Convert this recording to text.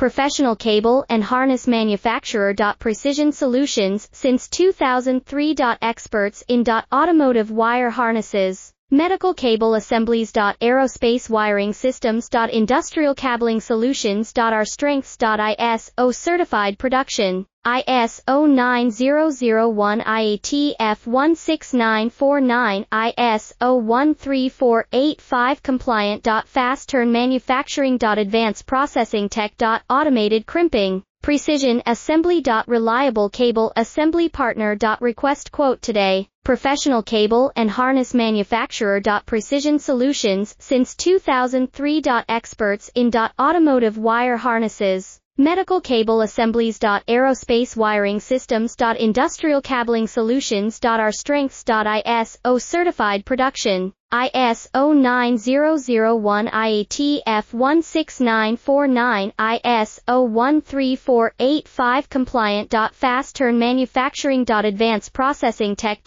professional cable and harness manufacturer. Precision Solutions since 2003. Experts in automotive wire harnesses, medical cable assemblies. Aerospace wiring systems. Industrial cabling solutions. Our strengths. ISO certified production. ISO 9001 IATF 16949, ISO 13485 compliant. Fast turn manufacturing. Advanced processing tech. Automated crimping, precision assembly. Reliable cable assembly partner. Request quote today. Professional cable and harness manufacturer. Precision Solutions since 2003. Experts in automotive wire harnesses, medical cable assemblies. Aerospace wiring systems. Industrial cabling solutions. Our strengths. ISO certified production. ISO 9001 IATF 16949, ISO 13485 compliant. Fast turn manufacturing. Advanced processing tech.